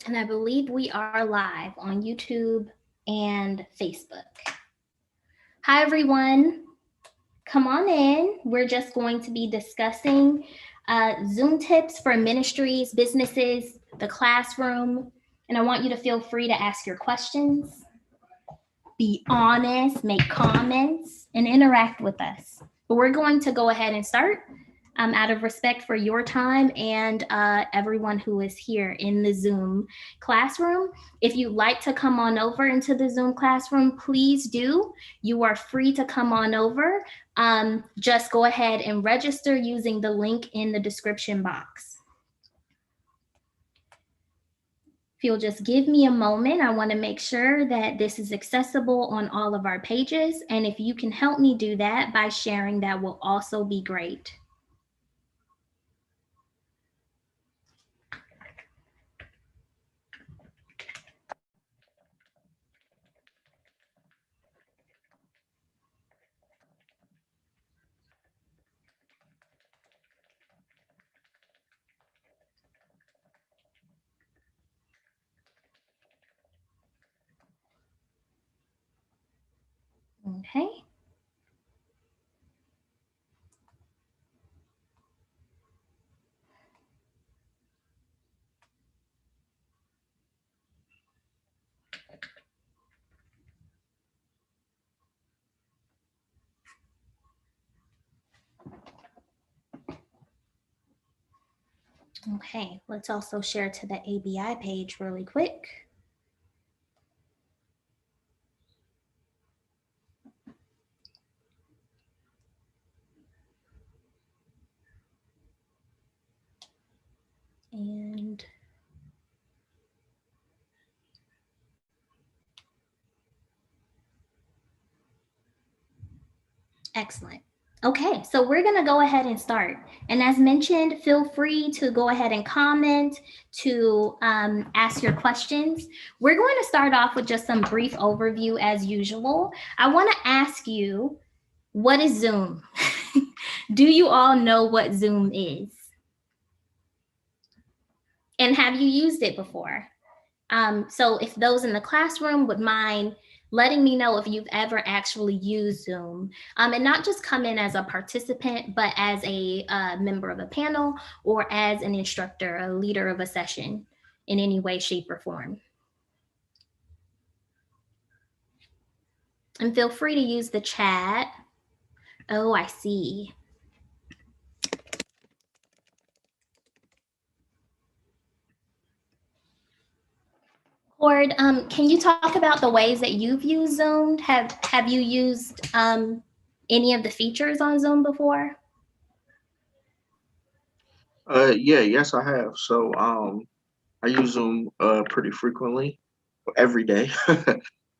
And I believe we are live on YouTube and Facebook. Hi, everyone. Come on in. We're just going to be discussing Zoom tips for ministries, businesses, the classroom. And I want you to feel free to ask your questions, be honest, make comments, and interact with us. But we're going to go ahead and start. Out of respect for your time and everyone who is here in the Zoom classroom. If you'd like to come on over into the Zoom classroom, please do. You are free to come on over. Just go ahead and register using the link in the description box. If you'll just give me a moment, I want to make sure that this is accessible on all of our pages. And if you can help me do that by sharing, that will also be great. Okay. Okay, let's also share to the ABI page really quick. And excellent. Okay, so we're gonna go ahead and start. And as mentioned, feel free to go ahead and comment, to ask your questions. We're going to start off with just some brief overview as usual. I wanna ask you, what is Zoom? Do you all know what Zoom is? And have you used it before? So if those in the classroom would mind letting me know if you've ever actually used Zoom, and not just come in as a participant, but as a member of a panel or as an instructor, a leader of a session in any way, shape, or form. And feel free to use the chat. Oh, I see. Cord, can you talk about the ways that you've used Zoom? Have you used any of the features on Zoom before? Yes, I have. So, I use Zoom pretty frequently, every day,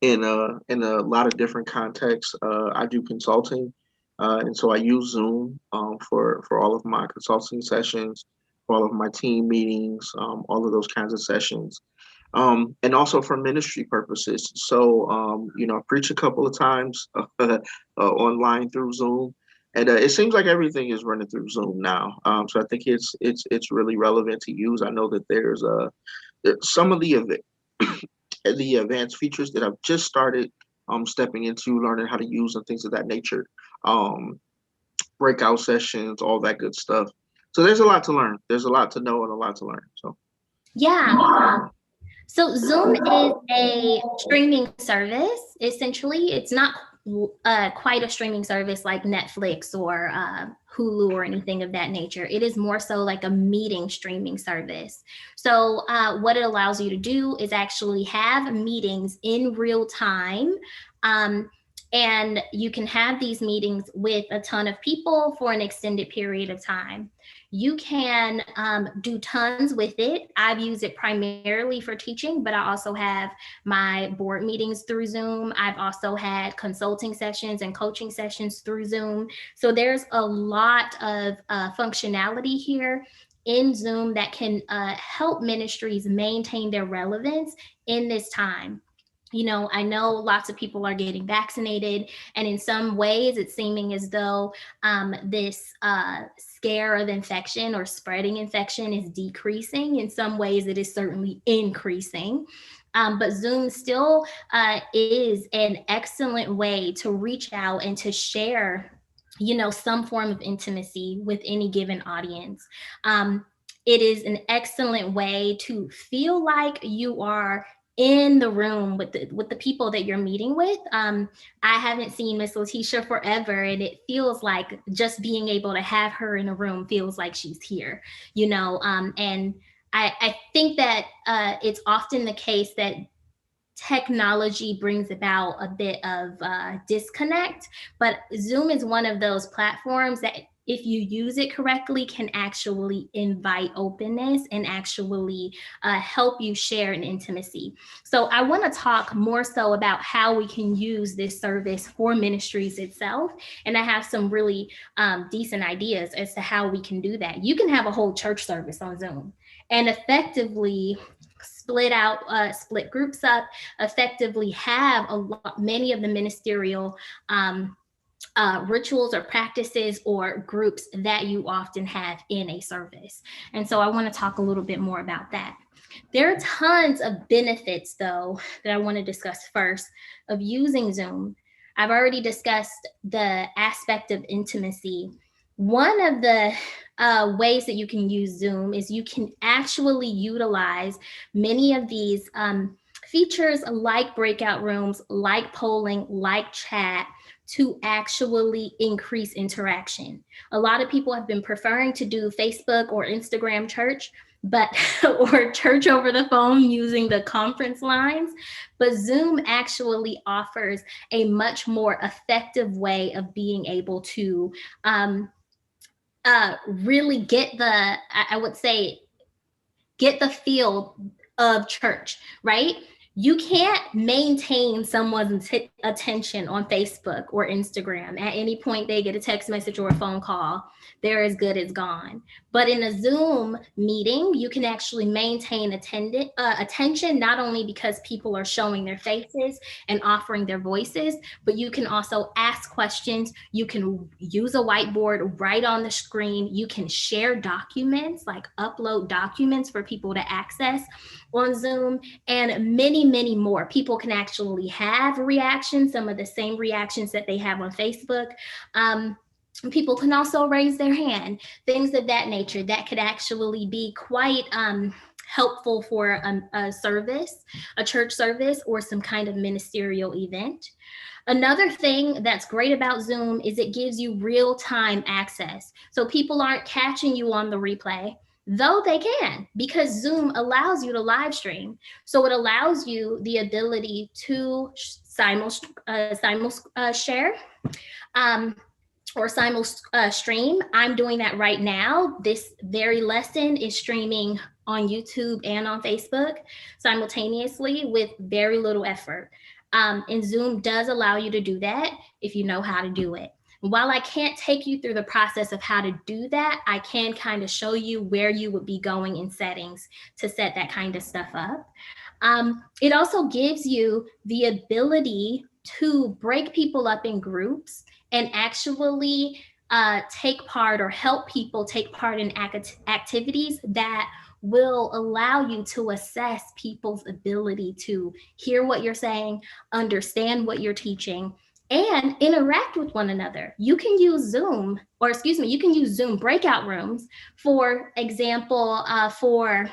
in a lot of different contexts. I do consulting, and so I use Zoom for all of my consulting sessions, for all of my team meetings, all of those kinds of sessions, and also for ministry purposes. So, I preach a couple of times online through Zoom. And it seems like everything is running through Zoom now, so I think it's really relevant to use. I know that some of the advanced features that I've just started stepping into, learning how to use and things of that nature. Um, Breakout sessions, all that good stuff. So there's a lot to learn. There's a lot to know and a lot to learn. So Yeah. So Zoom is a streaming service. Essentially, it's not quite a streaming service like Netflix or Hulu or anything of that nature. It is more so like a meeting streaming service. So what it allows you to do is actually have meetings in real time. And you can have these meetings with a ton of people for an extended period of time. You can do tons with it. I've used it primarily for teaching, but I also have my board meetings through Zoom. I've also had consulting sessions and coaching sessions through Zoom. So there's a lot of functionality here in Zoom that can help ministries maintain their relevance in this time. I know lots of people are getting vaccinated, and in some ways it's seeming as though this scare of infection or spreading infection is decreasing. In some ways it is certainly increasing. But Zoom still is an excellent way to reach out and to share, some form of intimacy with any given audience. It is an excellent way to feel like you are in the room with the people that you're meeting with. I haven't seen Miss Letitia forever, and it feels like just being able to have her in a room feels like she's here, and I think that it's often the case that technology brings about a bit of disconnect, but Zoom is one of those platforms that, if you use it correctly, can actually invite openness and actually help you share an intimacy. So I want to talk more so about how we can use this service for ministries itself. And I have some really decent ideas as to how we can do that. You can have a whole church service on Zoom and effectively split groups up, effectively have many of the ministerial rituals or practices or groups that you often have in a service. And so I want to talk a little bit more about that. There are tons of benefits, though, that I want to discuss first of using Zoom. I've already discussed the aspect of intimacy. One of the ways that you can use Zoom is you can actually utilize many of these features like breakout rooms, like polling, like chat, to actually increase interaction. A lot of people have been preferring to do Facebook or Instagram church, or church over the phone using the conference lines, but Zoom actually offers a much more effective way of being able to really get I would say, get the feel of church, right? You can't maintain someone's attention on Facebook or Instagram. At any point they get a text message or a phone call, they're as good as gone. But in a Zoom meeting, you can actually maintain attention, not only because people are showing their faces and offering their voices, but you can also ask questions. You can use a whiteboard right on the screen. You can share documents, like upload documents for people to access on Zoom, and many, many more. People can actually have reactions, some of the same reactions that they have on Facebook. People can also raise their hand, things of that nature that could actually be quite helpful for a service, a church service, or some kind of ministerial event. Another thing that's great about Zoom is it gives you real-time access. So people aren't catching you on the replay, though they can, because Zoom allows you to live stream. So it allows you the ability to share. Or stream. I'm doing that right now. This very lesson is streaming on YouTube and on Facebook simultaneously with very little effort. And Zoom does allow you to do that if you know how to do it. While I can't take you through the process of how to do that, I can kind of show you where you would be going in settings to set that kind of stuff up. It also gives you the ability to break people up in groups and actually take part or help people take part in activities that will allow you to assess people's ability to hear what you're saying, understand what you're teaching, and interact with one another. You can use Zoom breakout rooms, for example, for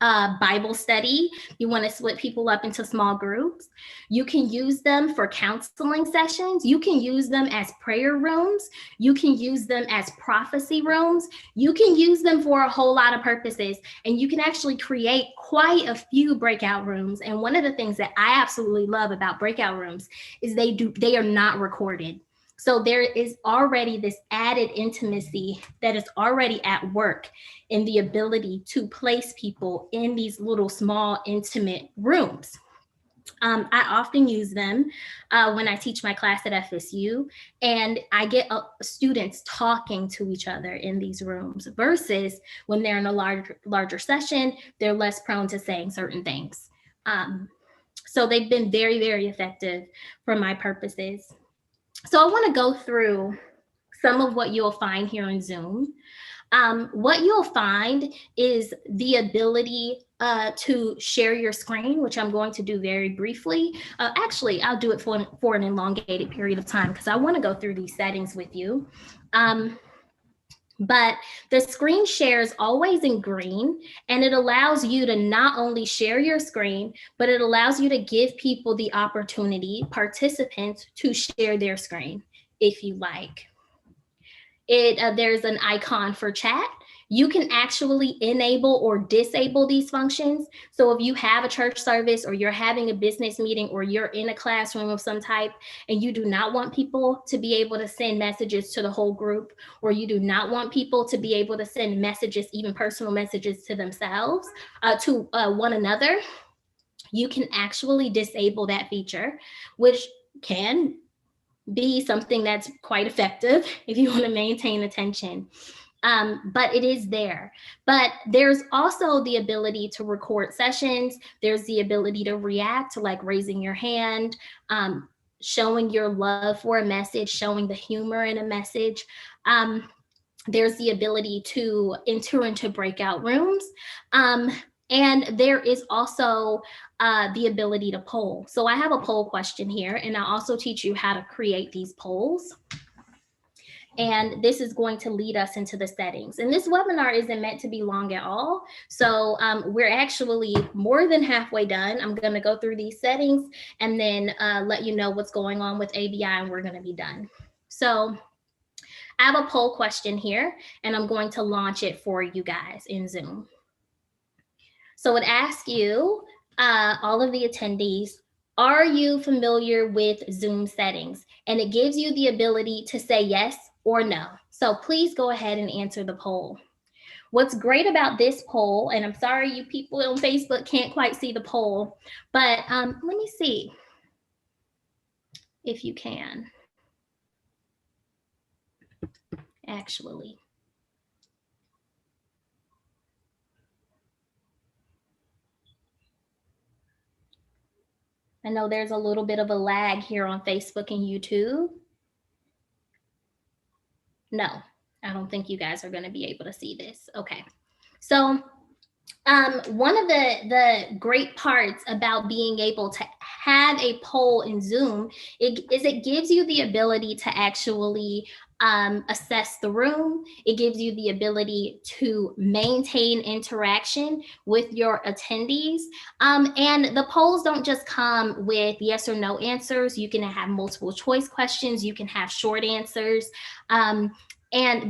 Bible study. You want to split people up into small groups. You can use them for counseling sessions. You can use them as prayer rooms. You can use them as prophecy rooms. You can use them for a whole lot of purposes. And you can actually create quite a few breakout rooms. And one of the things that I absolutely love about breakout rooms is they are not recorded. So there is already this added intimacy that is already at work in the ability to place people in these little small intimate rooms. I often use them when I teach my class at FSU, and I get students talking to each other in these rooms, versus when they're in a larger session, they're less prone to saying certain things. So they've been very, very effective for my purposes. So I want to go through some of what you'll find here in Zoom. What you'll find is the ability to share your screen, which I'm going to do very briefly. Actually, I'll do it for an elongated period of time because I want to go through these settings with you. But the screen share is always in green, and it allows you to not only share your screen, but it allows you to give people the opportunity, participants, to share their screen if you like. There's an icon for chat. You can actually enable or disable these functions. So if you have a church service or you're having a business meeting or you're in a classroom of some type and you do not want people to be able to send messages to the whole group, or you do not want people to be able to send messages, even personal messages to themselves, to one another, you can actually disable that feature, which can be something that's quite effective if you want to maintain attention. But it is there. But there's also the ability to record sessions. There's the ability to react, like raising your hand, showing your love for a message, showing the humor in a message. There's the ability to enter into breakout rooms. And there is also the ability to poll. So I have a poll question here, and I'll also teach you how to create these polls. And this is going to lead us into the settings. And this webinar isn't meant to be long at all. So we're actually more than halfway done. I'm going to go through these settings and then let you know what's going on with ABI, and we're going to be done. So I have a poll question here, and I'm going to launch it for you guys in Zoom. So it asks you, all of the attendees, are you familiar with Zoom settings? And it gives you the ability to say yes or no. So please go ahead and answer the poll. What's great about this poll, and I'm sorry you people on Facebook can't quite see the poll, but let me see if you can. Actually. I know there's a little bit of a lag here on Facebook and YouTube. No, I don't think you guys are going to be able to see this. Okay. So one of the great parts about being able to have a poll in Zoom is it gives you the ability to actually assess the room. It gives you the ability to maintain interaction with your attendees. And the polls don't just come with yes or no answers. You can have multiple choice questions. You can have short answers. And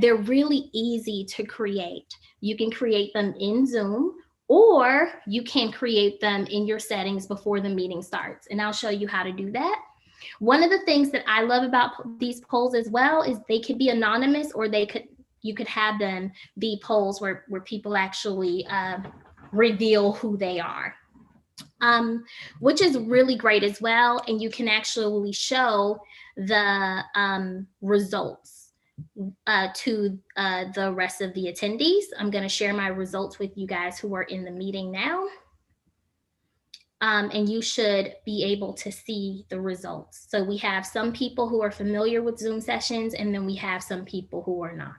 they're really easy to create. You can create them in Zoom, or you can create them in your settings before the meeting starts. And I'll show you how to do that. One of the things that I love about these polls as well is they could be anonymous, or you could have them be polls where people actually reveal who they are, which is really great as well. And you can actually show the results to the rest of the attendees. I'm going to share my results with you guys who are in the meeting now. And you should be able to see the results. So we have some people who are familiar with Zoom sessions, and then we have some people who are not.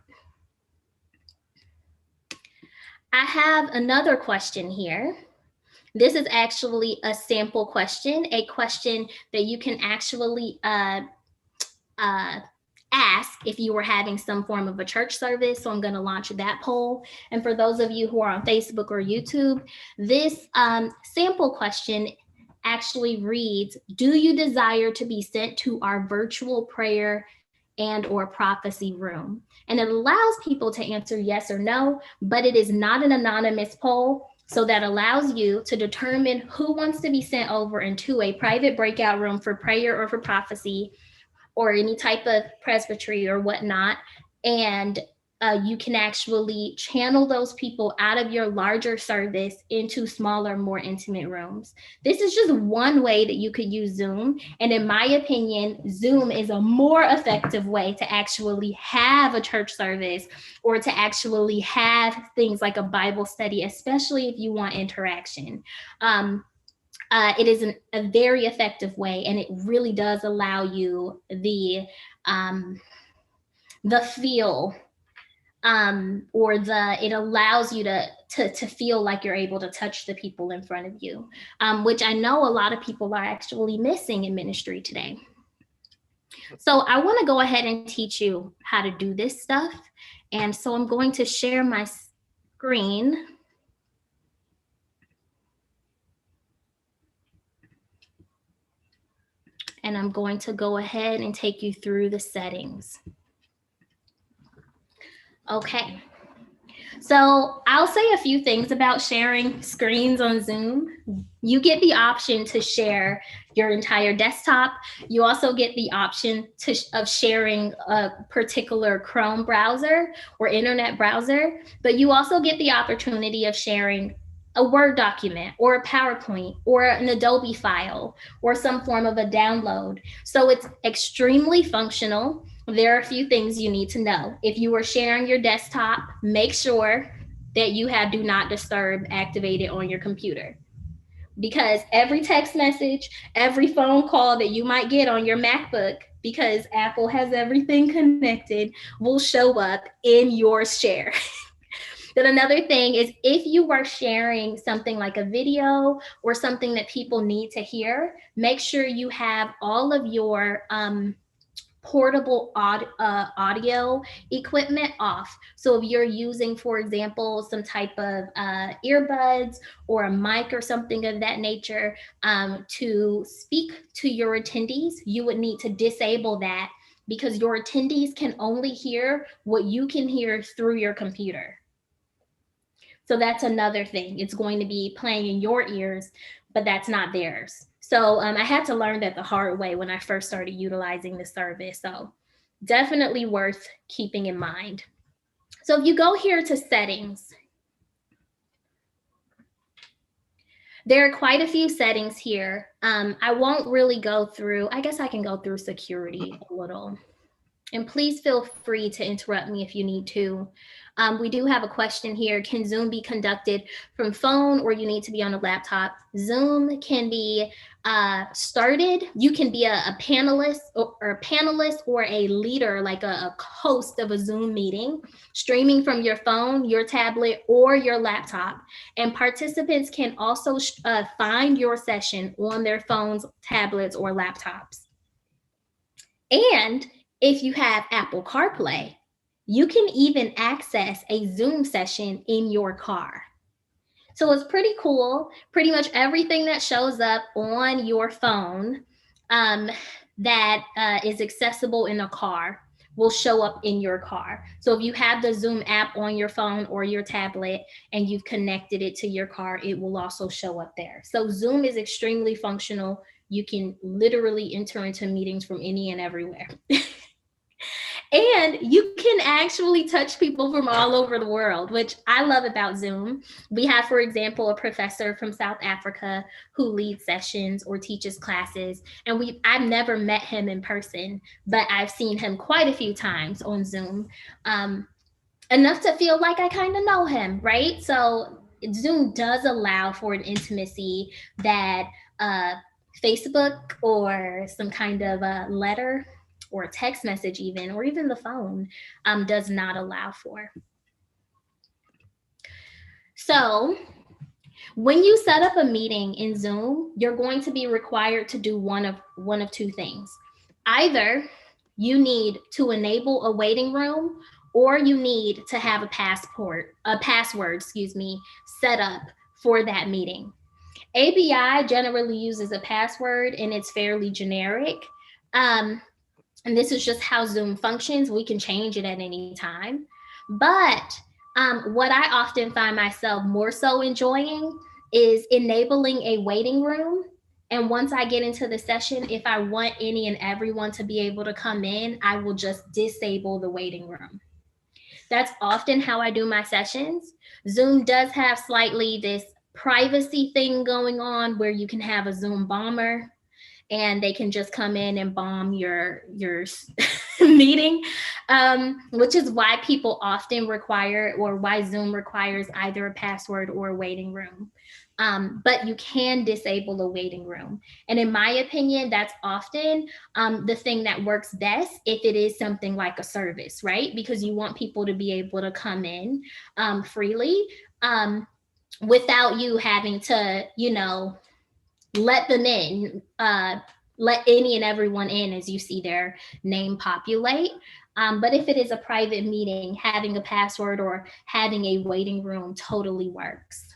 I have another question here. This is actually a sample question, a question that you can actually ask if you were having some form of a church service. So I'm going to launch that poll. And for those of you who are on Facebook or YouTube, this sample question actually reads, do you desire to be sent to our virtual prayer and or prophecy room? And it allows people to answer yes or no, but it is not an anonymous poll. So that allows you to determine who wants to be sent over into a private breakout room for prayer or for prophecy, or any type of presbytery or whatnot. And you can actually channel those people out of your larger service into smaller, more intimate rooms. This is just one way that you could use Zoom. And in my opinion, Zoom is a more effective way to actually have a church service, or to actually have things like a Bible study, especially if you want interaction. It is a very effective way, and it really does allow you the feel, or it allows you to feel like you're able to touch the people in front of you, which I know a lot of people are actually missing in ministry today. So I want to go ahead and teach you how to do this stuff. And so I'm going to share my screen. And I'm going to go ahead and take you through the settings. Okay. So I'll say a few things about sharing screens on Zoom. You get the option to share your entire desktop. You also get the option of sharing a particular Chrome browser or internet browser, but you also get the opportunity of sharing a Word document or a PowerPoint or an Adobe file or some form of a download. So it's extremely functional. There are a few things you need to know. If you are sharing your desktop, make sure that you have Do Not Disturb activated on your computer, because every text message, every phone call that you might get on your MacBook, because Apple has everything connected, will show up in your share. Then another thing is, if you are sharing something like a video or something that people need to hear, make sure you have all of your portable audio equipment off. So if you're using, for example, some type of earbuds or a mic or something of that nature to speak to your attendees, you would need to disable that, because your attendees can only hear what you can hear through your computer. So that's another thing. It's going to be playing in your ears, but that's not theirs. So I had to learn that the hard way when I first started utilizing the service. So definitely worth keeping in mind. So if you go here to settings, there are quite a few settings here. I won't really go through, I guess I can go through security a little. And please feel free to interrupt me if you need to. We do have a question here. Can Zoom be conducted from phone, or you need to be on a laptop? Zoom can be started. You can be a panelist or a leader, like a host of a Zoom meeting, streaming from your phone, your tablet, or your laptop. And participants can also find your session on their phones, tablets, or laptops. And if you have Apple CarPlay, you can even access a Zoom session in your car. So it's pretty cool. Pretty much everything that shows up on your phone that is accessible in a car will show up in your car. So if you have the Zoom app on your phone or your tablet and you've connected it to your car, it will also show up there. So Zoom is extremely functional. You can literally enter into meetings from any and everywhere. And you can actually touch people from all over the world, which I love about Zoom. We have, for example, a professor from South Africa who leads sessions or teaches classes. And I've never met him in person, but I've seen him quite a few times on Zoom, enough to feel like I kind of know him, right? So Zoom does allow for an intimacy that Facebook or some kind of a letter or a text message even, or even the phone does not allow for. So when you set up a meeting in Zoom, you're going to be required to do one of two things. Either you need to enable a waiting room, or you need to have a password, set up for that meeting. ABI generally uses a password, and it's fairly generic. And this is just how Zoom functions. We can change it at any time. But what I often find myself more so enjoying is enabling a waiting room. And once I get into the session, if I want any and everyone to be able to come in, I will just disable the waiting room. That's often how I do my sessions. Zoom does have slightly this privacy thing going on where you can have a Zoom bomber, and they can just come in and bomb your meeting, which is why people often require, or why Zoom requires, either a password or a waiting room. But you can disable a waiting room. And in my opinion, that's often the thing that works best if it is something like a service, right? Because you want people to be able to come in freely without you having to, let them in, let any and everyone in as you see their name populate. But if it is a private meeting, having a password or having a waiting room totally works.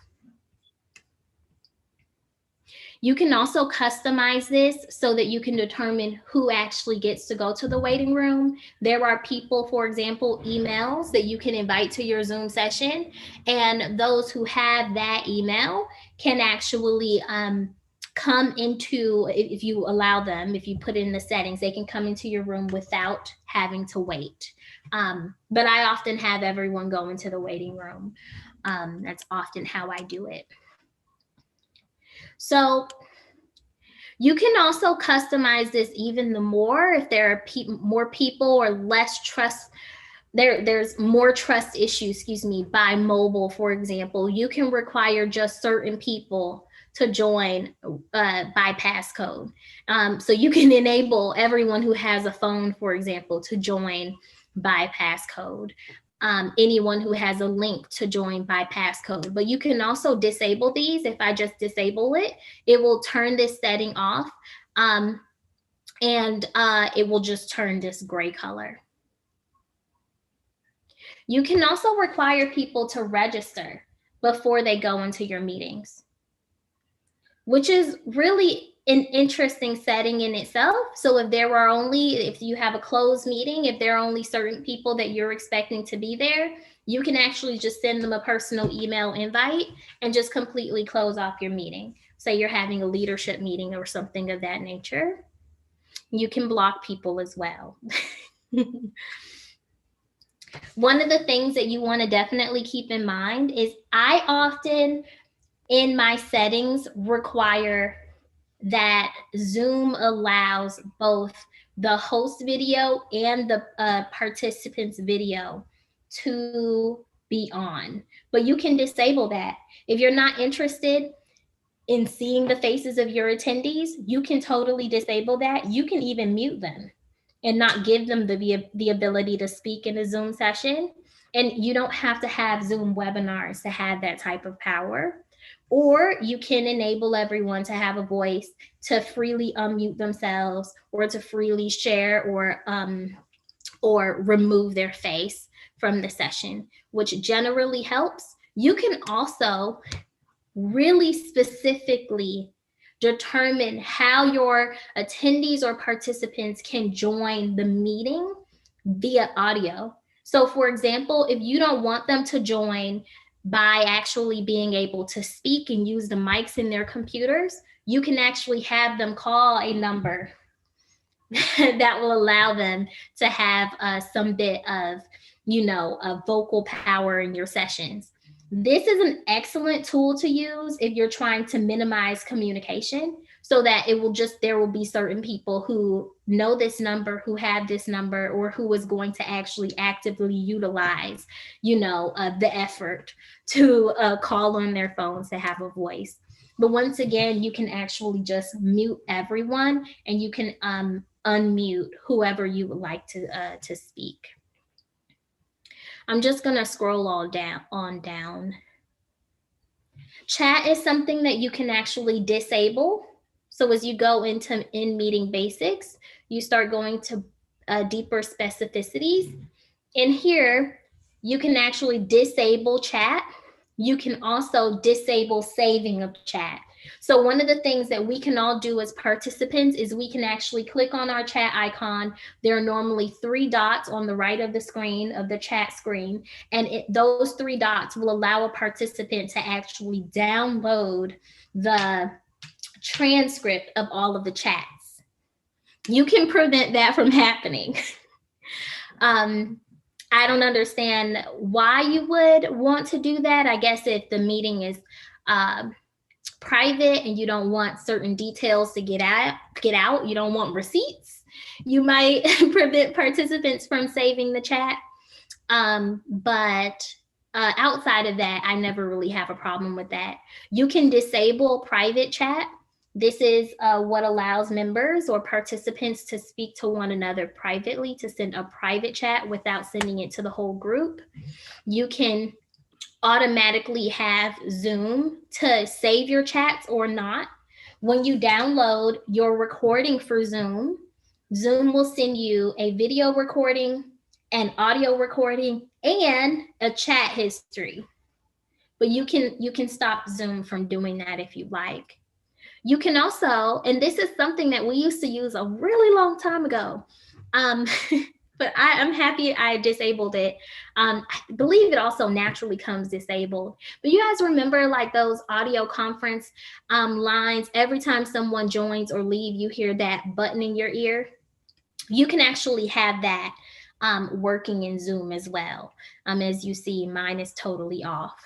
You can also customize this so that you can determine who actually gets to go to the waiting room. There are people, for example, emails that you can invite to your Zoom session, and those who have that email can actually come into, if you allow them, if you put in the settings, they can come into your room without having to wait. But I often have everyone go into the waiting room. That's often how I do it. So you can also customize this even the more if there are more people or less trust. There's more trust issues, by mobile, for example. You can require just certain people to join by passcode. So you can enable everyone who has a phone, for example, to join by passcode. Anyone who has a link to join by passcode. But you can also disable these. If I just disable it, it will turn this setting off, and it will just turn this gray color. You can also require people to register before they go into your meetings, which is really an interesting setting in itself. So if you have a closed meeting, if there are only certain people that you're expecting to be there, you can actually just send them a personal email invite and just completely close off your meeting. Say you're having a leadership meeting or something of that nature. You can block people as well. One of the things that you want to definitely keep in mind is I often in my settings require that Zoom allows both the host video and the participants video to be on, but you can disable that. If you're not interested in seeing the faces of your attendees, you can totally disable that. You can even mute them and not give them the ability to speak in a Zoom session. And you don't have to have Zoom webinars to have that type of power. Or you can enable everyone to have a voice, to freely unmute themselves, or to freely share or remove their face from the session, which generally helps. You can also really specifically determine how your attendees or participants can join the meeting via audio. So for example, if you don't want them to join by actually being able to speak and use the mics in their computers, you can actually have them call a number that will allow them to have some bit of, a vocal power in your sessions. This is an excellent tool to use if you're trying to minimize communication, so that there will be certain people who know this number, who have this number, or who is going to actually actively utilize, the effort to call on their phones to have a voice. But once again, you can actually just mute everyone, and you can unmute whoever you would like to speak. I'm just going to scroll on down. Chat is something that you can actually disable. So as you go into in-meeting basics, you start going to deeper specificities. In here, you can actually disable chat. You can also disable saving of chat. So one of the things that we can all do as participants is we can actually click on our chat icon. There are normally 3 dots on the right of the screen, of the chat screen, and those 3 dots will allow a participant to actually download the transcript of all of the chats. You can prevent that from happening. I don't understand why you would want to do that. I guess if the meeting is private and you don't want certain details to get out, you don't want receipts, you might prevent participants from saving the chat. But outside of that, I never really have a problem with that. You can disable private chat. This is what allows members or participants to speak to one another privately, to send a private chat without sending it to the whole group. You can automatically have Zoom to save your chats or not. When you download your recording for Zoom, Zoom will send you a video recording, an audio recording, and a chat history. But you can stop Zoom from doing that if you like. You can also, and this is something that we used to use a really long time ago, but I'm happy I disabled it. I believe it also naturally comes disabled. But you guys remember like those audio conference lines, every time someone joins or leave, you hear that button in your ear? You can actually have that working in Zoom as well. As you see, mine is totally off.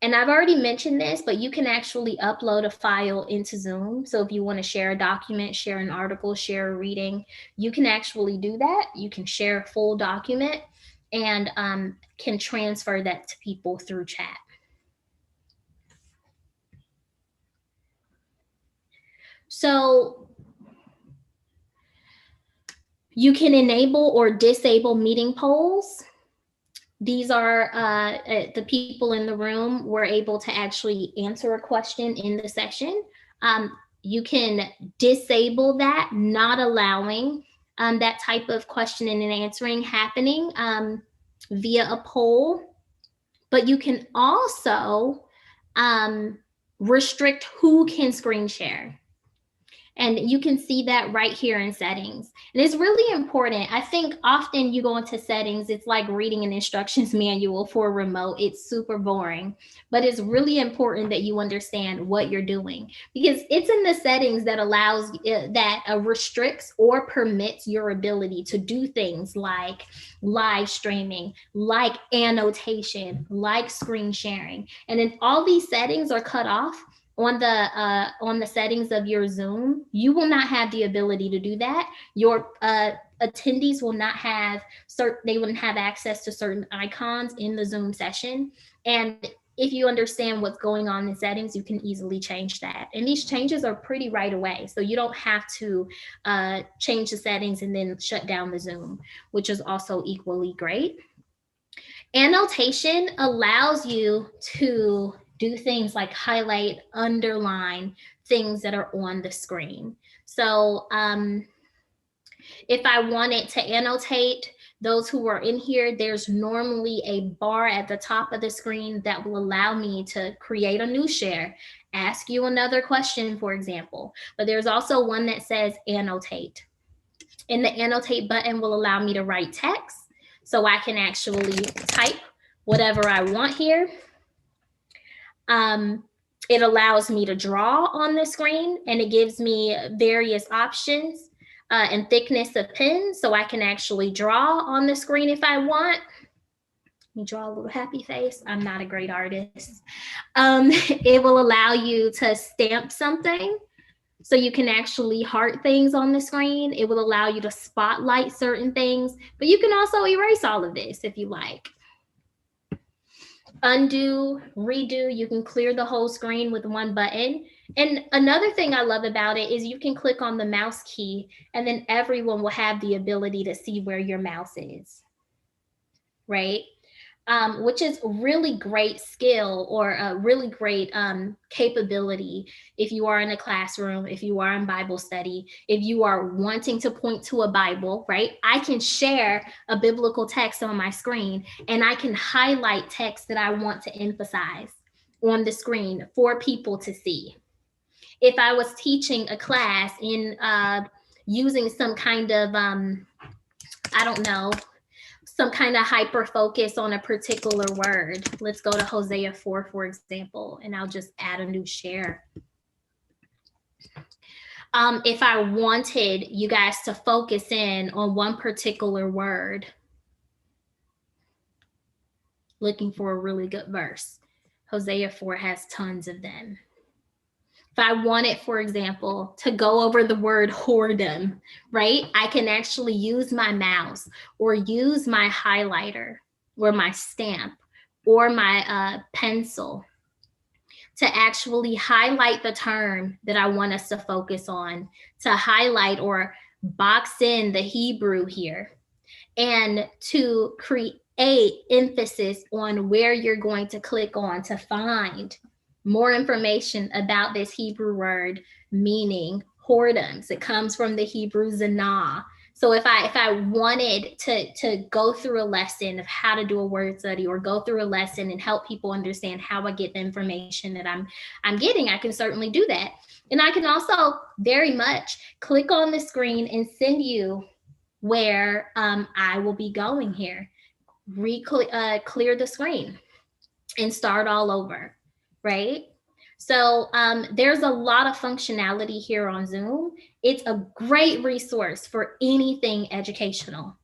And I've already mentioned this, but you can actually upload a file into Zoom. So if you want to share a document, share an article, share a reading, you can actually do that. You can share a full document and can transfer that to people through chat. So you can enable or disable meeting polls. These are the people in the room were able to actually answer a question in the session. You can disable that, not allowing that type of questioning and answering happening via a poll. But you can also restrict who can screen share. And you can see that right here in settings. And it's really important. I think often you go into settings, it's like reading an instructions manual for a remote. It's super boring, but it's really important that you understand what you're doing, because it's in the settings that allows that restricts or permits your ability to do things like live streaming, like annotation, like screen sharing. And if all these settings are cut off on the settings of your Zoom, you will not have the ability to do that. Your attendees will not have they wouldn't have access to certain icons in the Zoom session. And if you understand what's going on in settings, you can easily change that. And these changes are pretty right away. So you don't have to change the settings and then shut down the Zoom, which is also equally great. Annotation allows you to do things like highlight, underline things that are on the screen. So if I wanted to annotate those who are in here, there's normally a bar at the top of the screen that will allow me to create a new share, ask you another question, for example. But there's also one that says annotate. And the annotate button will allow me to write text, so I can actually type whatever I want here. It allows me to draw on the screen, and it gives me various options and thickness of pen, so I can actually draw on the screen if I want. Let me draw a little happy face. I'm not a great artist. It will allow you to stamp something, so you can actually heart things on the screen. It will allow you to spotlight certain things, but you can also erase all of this if you like. Undo, redo, you can clear the whole screen with one button. And another thing I love about it is you can click on the mouse key and then everyone will have the ability to see where your mouse is, right? Which is really great skill, or a really great capability if you are in a classroom, if you are in Bible study, if you are wanting to point to a Bible, right? I can share a biblical text on my screen and I can highlight text that I want to emphasize on the screen for people to see. If I was teaching a class in using some kind of, I don't know, some kind of hyper focus on a particular word. Let's go to Hosea 4, for example, and I'll just add a new share. If I wanted you guys to focus in on one particular word, looking for a really good verse, Hosea 4 has tons of them. If I wanted, for example, to go over the word whoredom, right? I can actually use my mouse or use my highlighter or my stamp or my pencil to actually highlight the term that I want us to focus on, to highlight or box in the Hebrew here, and to create emphasis on where you're going to click on to find more information about this Hebrew word meaning whoredoms. It comes from the Hebrew zanah. So if I wanted to go through a lesson of how to do a word study, or go through a lesson and help people understand how I get the information that I'm getting, I can certainly do that. And I can also very much click on the screen and send you where I will be going here. Clear the screen and start all over, right? So there's a lot of functionality here on Zoom. It's a great resource for anything educational.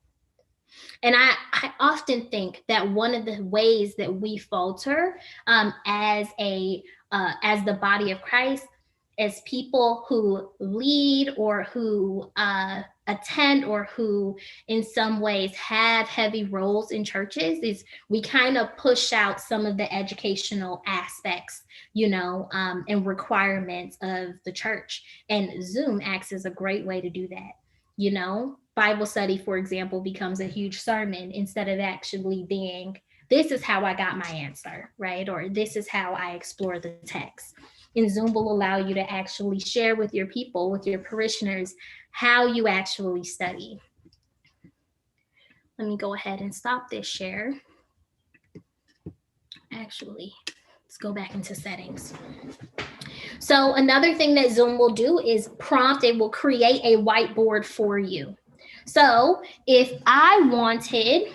And I often think that one of the ways that we falter as the body of Christ, as people who lead or who attend or who in some ways have heavy roles in churches, is we kind of push out some of the educational aspects, and requirements of the church. And Zoom acts as a great way to do that. Bible study, for example, becomes a huge sermon instead of actually being, this is how I got my answer, right? Or this is how I explore the text. And Zoom will allow you to actually share with your people, with your parishioners, how you actually study. Let me go ahead and stop this share. Actually, let's go back into settings. So another thing that Zoom will do is prompt, it will create a whiteboard for you. So if I wanted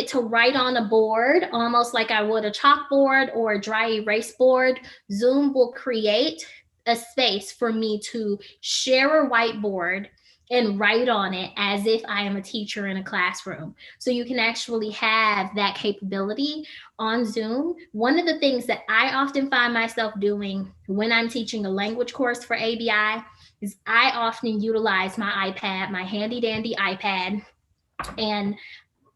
to write on a board, almost like I would a chalkboard or a dry erase board, Zoom will create a space for me to share a whiteboard and write on it as if I am a teacher in a classroom. So you can actually have that capability on Zoom. One of the things that I often find myself doing when I'm teaching a language course for ABI is I often utilize my iPad, my handy dandy iPad, and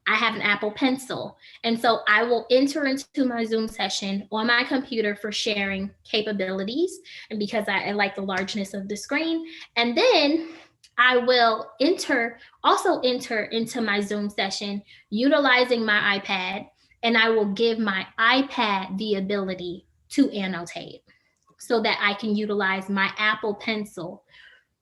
I have an Apple Pencil. And so I will enter into my Zoom session on my computer for sharing capabilities, and because I like the largeness of the screen. And then I will also enter into my Zoom session utilizing my iPad, and I will give my iPad the ability to annotate so that I can utilize my Apple Pencil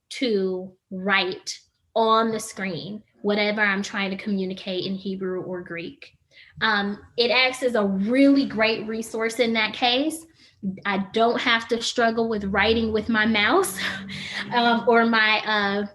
to write on the screen whatever I'm trying to communicate in Hebrew or Greek. It acts as a really great resource in that case. I don't have to struggle with writing with my mouse or my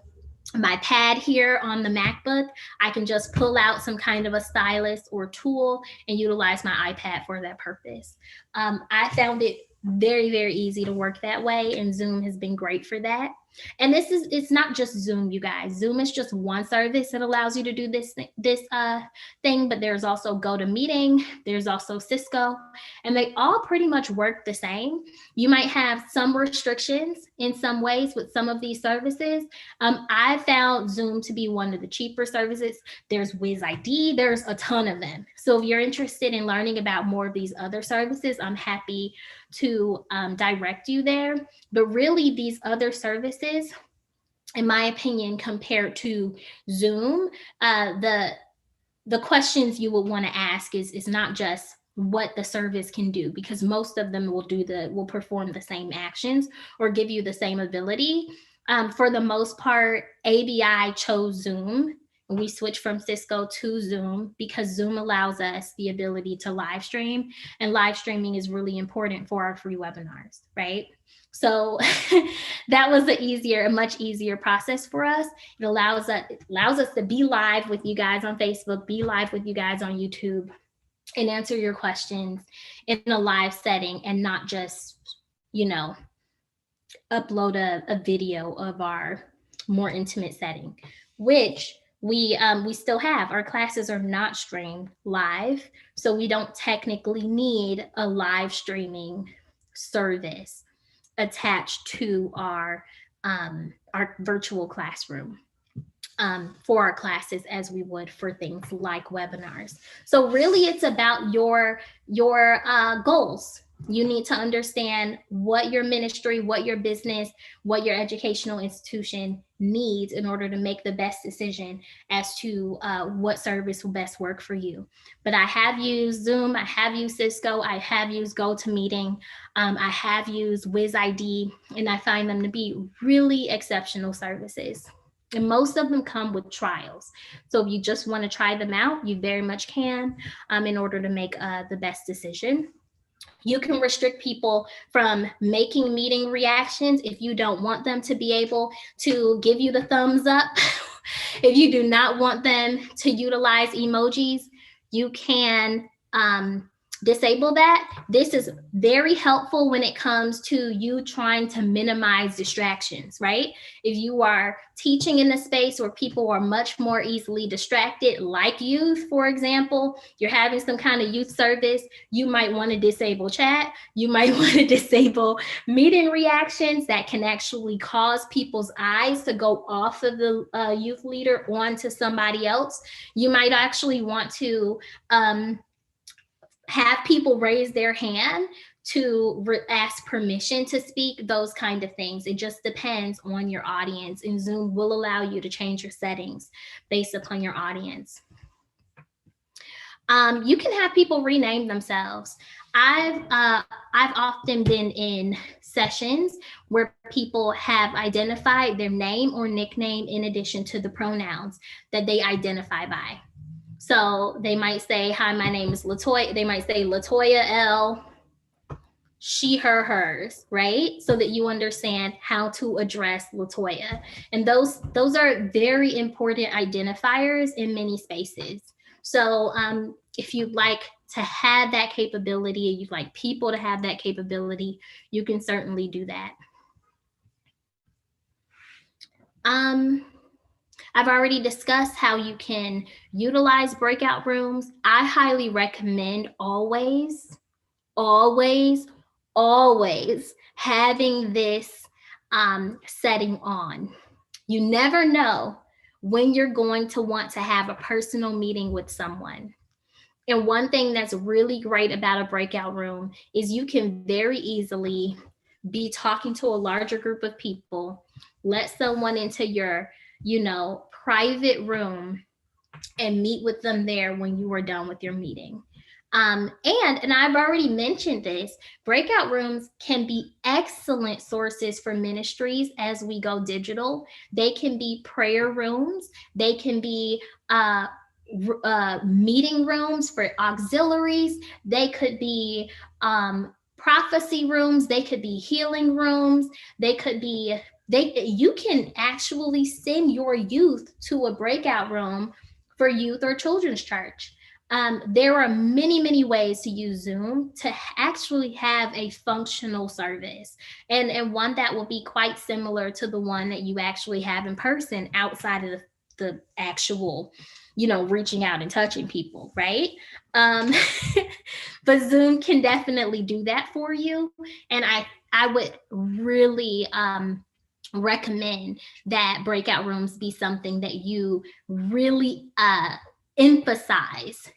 pad here on the MacBook. I can just pull out some kind of a stylus or tool and utilize my iPad for that purpose. I found it very, very easy to work that way, and Zoom has been great for that. And it's not just Zoom, you guys. Zoom is just one service that allows you to do this thing, but there's also GoToMeeting, there's also Cisco, and they all pretty much work the same. You might have some restrictions in some ways with some of these services. I found Zoom to be one of the cheaper services. There's WizID, there's a ton of them. So if you're interested in learning about more of these other services, I'm happy to direct you there. But really, these other services, in my opinion, compared to Zoom, the questions you would want to ask is not just what the service can do, because most of them will perform the same actions or give you the same ability. For the most part, ABI chose Zoom. We switched from Cisco to Zoom because Zoom allows us the ability to live stream, and live streaming is really important for our free webinars, right? So that was a much easier process for us. It allows us to be live with you guys on Facebook, be live with you guys on YouTube, and answer your questions in a live setting, and not just, upload a video of our more intimate setting, which we still have. Our classes are not streamed live, so we don't technically need a live streaming service attached to our virtual classroom. for our classes as we would for things like webinars. So really it's about your goals. You need to understand what your ministry, what your business, what your educational institution needs in order to make the best decision as to what service will best work for you. But I have used Zoom, I have used Cisco, I have used GoToMeeting, I have used WizID, and I find them to be really exceptional services. And most of them come with trials. So if you just want to try them out, you very much can in order to make the best decision. You can restrict people from making meeting reactions if you don't want them to be able to give you the thumbs up. If you do not want them to utilize emojis, you can disable that. This is very helpful when it comes to you trying to minimize distractions, right? If you are teaching in a space where people are much more easily distracted, like youth, for example, you're having some kind of youth service, you might want to disable chat. You might want to disable meeting reactions that can actually cause people's eyes to go off of the youth leader onto somebody else. You might actually want to have people raise their hand to ask permission to speak, those kind of things. It just depends on your audience, and Zoom will allow you to change your settings based upon your audience. You can have people rename themselves. I've often been in sessions where people have identified their name or nickname in addition to the pronouns that they identify by. So they might say, hi, my name is Latoya. They might say Latoya L, she, her, hers, right? So that you understand how to address Latoya. And those are very important identifiers in many spaces. So if you'd like to have that capability, you'd like people to have that capability, you can certainly do that. I've already discussed how you can utilize breakout rooms. I highly recommend always having this setting on. You never know when you're going to want to have a personal meeting with someone. And one thing that's really great about a breakout room is you can very easily be talking to a larger group of people, let someone into your, private room and meet with them there when you are done with your meeting. And I've already mentioned this, breakout rooms can be excellent sources for ministries as we go digital. They can be prayer rooms. They can be meeting rooms for auxiliaries. They could be prophecy rooms. They could be healing rooms. You can actually send your youth to a breakout room for youth or children's church. There are many, many ways to use Zoom to actually have a functional service, and one that will be quite similar to the one that you actually have in person outside of the actual, reaching out and touching people, right? But Zoom can definitely do that for you. And I would really recommend that breakout rooms be something that you really emphasize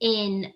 in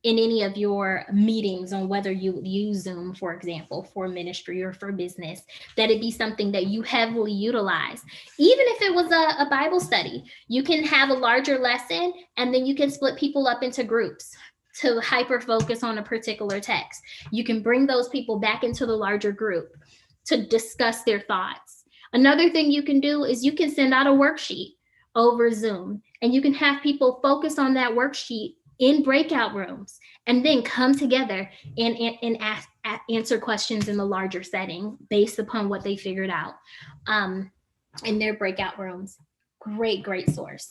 any of your meetings, on whether you use Zoom, for example, for ministry or for business, that it be something that you heavily utilize. Even if it was a Bible study, you can have a larger lesson and then you can split people up into groups to hyper focus on a particular text. You can bring those people back into the larger group to discuss their thoughts. Another thing you can do is you can send out a worksheet over Zoom, and you can have people focus on that worksheet in breakout rooms and then come together and answer questions in the larger setting based upon what they figured out in their breakout rooms. Great source.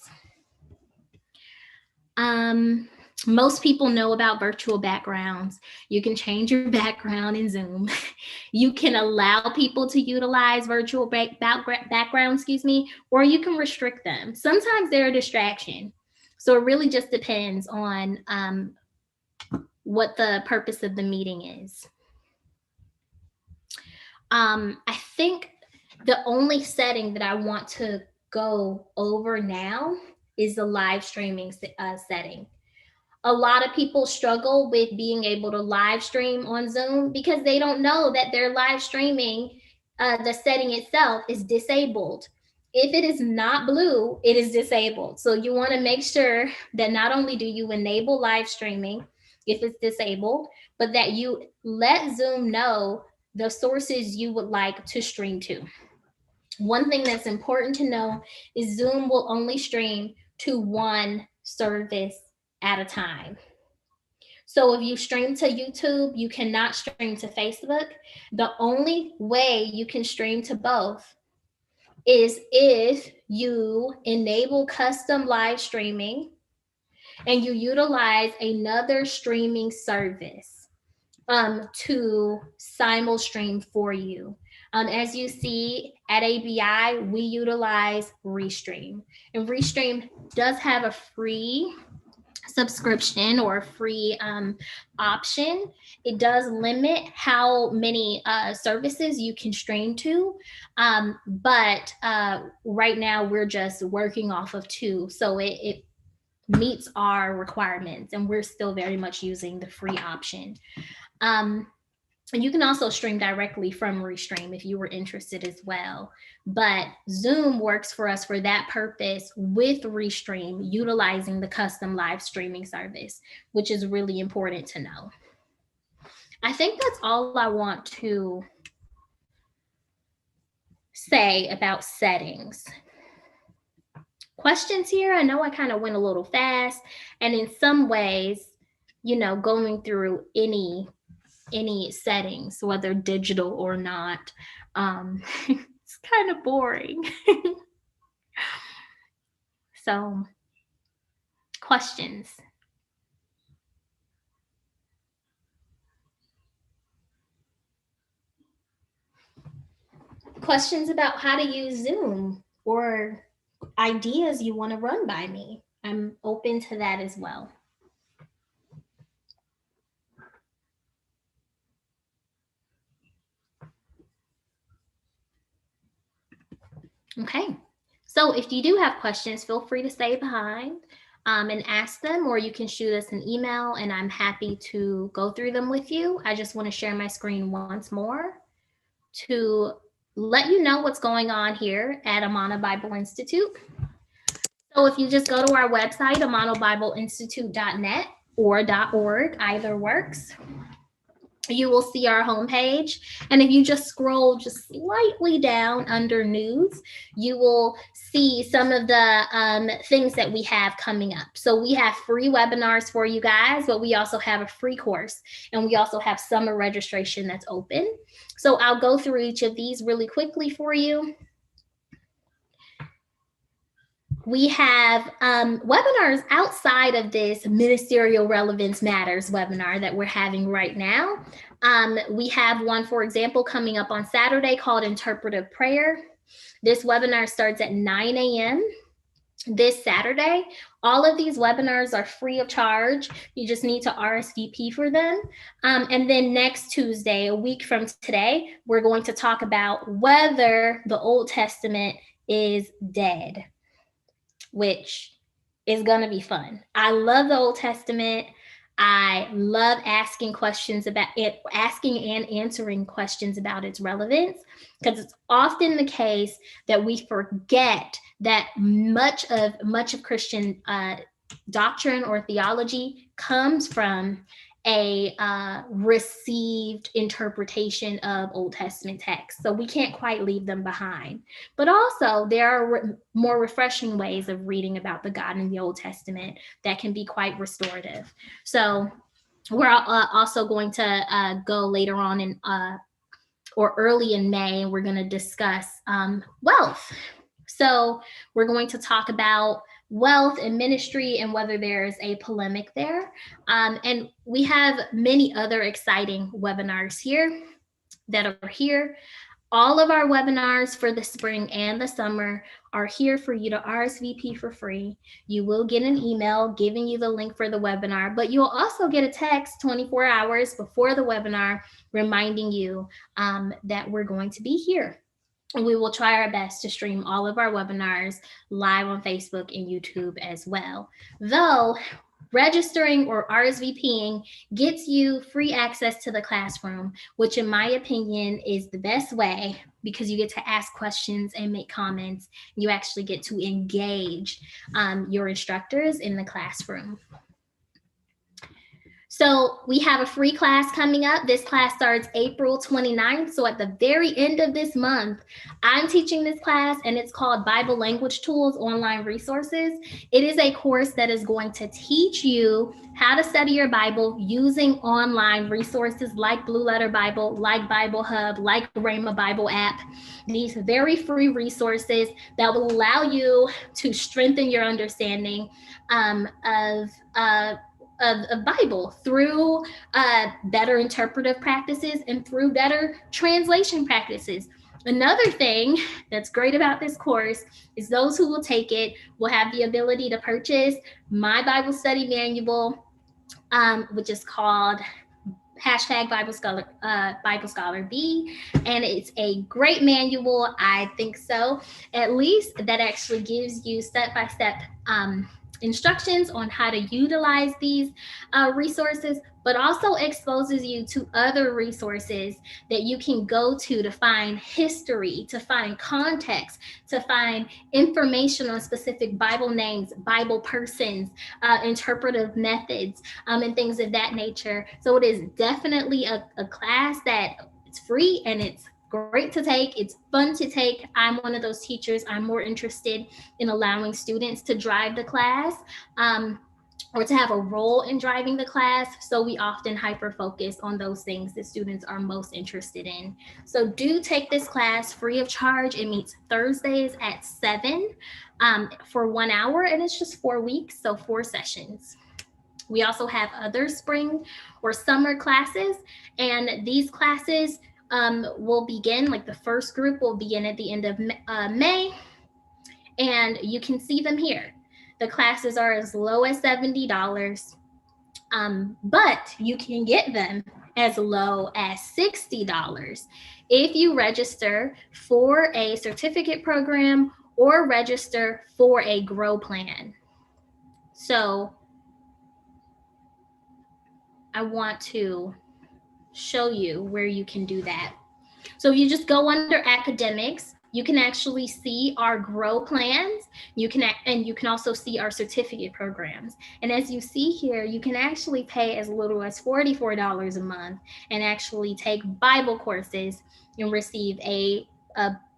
Most people know about virtual backgrounds. You can change your background in Zoom. You can allow people to utilize virtual backgrounds, or you can restrict them. Sometimes they're a distraction. So it really just depends on what the purpose of the meeting is. I think The only setting that I want to go over now is the live streaming setting. A lot of people struggle with being able to live stream on Zoom because they don't know that their live streaming, the setting itself is disabled. If it is not blue, it is disabled. So you want to make sure that not only do you enable live streaming if it's disabled, but that you let Zoom know the sources you would like to stream to. One thing that's important to know is Zoom will only stream to one service at a time. So if you stream to YouTube, you cannot stream to Facebook. The only way you can stream to both is if you enable custom live streaming and you utilize another streaming service to simul stream for you. As you see at ABI, we utilize Restream, and Restream does have a free subscription or a free option. It does limit how many services you can stream to, but right now we're just working off of 2, so it meets our requirements, and we're still very much using the free option. And you can also stream directly from Restream if you were interested as well. But Zoom works for us for that purpose with Restream, utilizing the custom live streaming service, which is really important to know. I think that's all I want to say about settings. Questions here? I know I kind of went a little fast, and in some ways, going through any settings, whether digital or not, it's kind of boring. So, questions? Questions about how to use Zoom, or ideas you want to run by me? I'm open to that as well. Okay, so if you do have questions, feel free to stay behind and ask them, or you can shoot us an email and I'm happy to go through them with you. I just want to share my screen once more to let you know what's going on here at Amana Bible Institute. So if you just go to our website, amanobibleinstitute.net or .org, either works, you will see our homepage. And if you just scroll just slightly down under news, you will see some of the things that we have coming up. So we have free webinars for you guys, but we also have a free course, and we also have summer registration that's open. So I'll go through each of these really quickly for you. We have webinars outside of this Ministerial Relevance Matters webinar that we're having right now. We have one, for example, coming up on Saturday called Interpretive Prayer. This webinar starts at 9 a.m. this Saturday. All of these webinars are free of charge. You just need to RSVP for them. And then next Tuesday, a week from today, we're going to talk about whether the Old Testament is dead, which is going to be fun. I love the Old Testament. I love asking questions about it, asking and answering questions about its relevance, because it's often the case that we forget that much of Christian doctrine or theology comes from a received interpretation of Old Testament texts. So we can't quite leave them behind. But also there are more refreshing ways of reading about the God in the Old Testament that can be quite restorative. So we're also going to go later on in or early in May, we're going to discuss wealth. So we're going to talk about wealth and ministry and whether there's a polemic there. And we have many other exciting webinars here that are here. All of our webinars for the spring and the summer are here for you to RSVP for free. You will get an email giving you the link for the webinar, but you'll also get a text 24 hours before the webinar reminding you that we're going to be here. We will try our best to stream all of our webinars live on Facebook and YouTube as well. Though registering or RSVPing gets you free access to the classroom, which in my opinion is the best way because you get to ask questions and make comments. You actually get to engage your instructors in the classroom. So we have a free class coming up. This class starts April 29th. So at the very end of this month, I'm teaching this class, and it's called Bible Language Tools Online Resources. It is a course that is going to teach you how to study your Bible using online resources like Blue Letter Bible, like Bible Hub, like Rhema Bible app. These very free resources that will allow you to strengthen your understanding of Bible through better interpretive practices and through better translation practices. Another thing that's great about this course is those who will take it will have the ability to purchase my Bible study manual, which is called #Bible Scholar B, and it's a great manual. I think so, at least, that actually gives you step-by-step instructions on how to utilize these resources, but also exposes you to other resources that you can go to find history, to find context, to find information on specific Bible names, Bible persons, interpretive methods, and things of that nature. So it is definitely a class that it's free and it's great to take. It's fun to take. I'm one of those teachers. I'm more interested in allowing students to drive the class or to have a role in driving the class. So we often hyper focus on those things that students are most interested in. So do take this class free of charge. It meets Thursdays at 7 for 1 hour, and it's just 4 weeks, so 4 sessions. We also have other spring or summer classes, and these classes will begin, like the first group will begin at the end of May, and you can see them here. The classes are as low as $70, but you can get them as low as $60 if you register for a certificate program or register for a grow plan. So I want to show you where you can do that. So if you just go under academics, you can actually see our grow plans. You can also see our certificate programs. And as you see here, you can actually pay as little as $44 a month and actually take Bible courses and receive a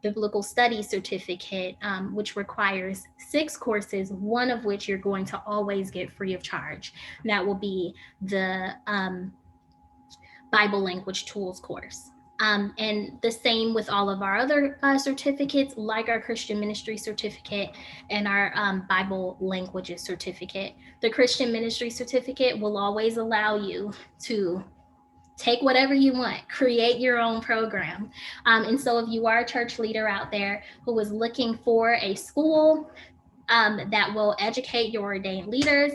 biblical study certificate, which requires 6 courses, one of which you're going to always get free of charge. And that will be the Bible Language Tools course. And the same with all of our other certificates, like our Christian Ministry certificate and our Bible Languages certificate. The Christian Ministry certificate will always allow you to take whatever you want, create your own program. And so if you are a church leader out there who is looking for a school that will educate your ordained leaders,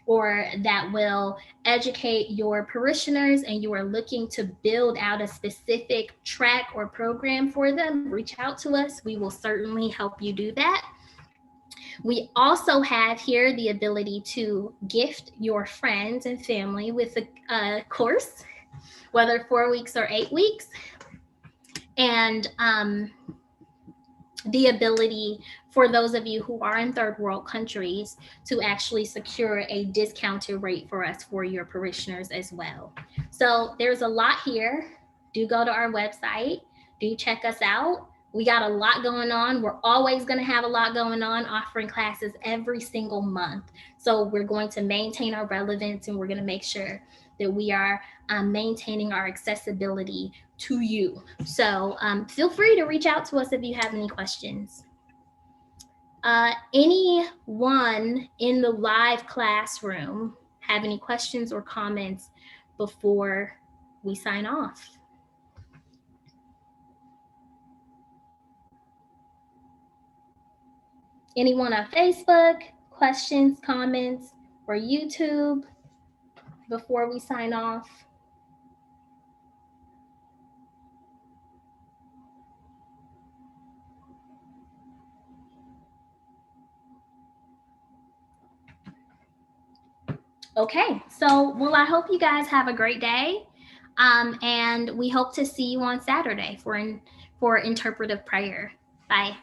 or that will educate your parishioners, and you are looking to build out a specific track or program for them, reach out to us. We will certainly help you do that. We also have here the ability to gift your friends and family with a course, whether 4 weeks or 8 weeks. And the ability for those of you who are in third world countries to actually secure a discounted rate for us for your parishioners as well. So there's a lot here. Do go to our website. Do check us out. We got a lot going on. We're always going to have a lot going on, offering classes every single month. So we're going to maintain our relevance, and we're going to make sure that we are maintaining our accessibility to you. So feel free to reach out to us if you have any questions. Anyone in the live classroom have any questions or comments before we sign off? Anyone on Facebook, questions, comments, or YouTube before we sign off? Okay, so well, I hope you guys have a great day, and we hope to see you on Saturday for interpretive prayer. Bye.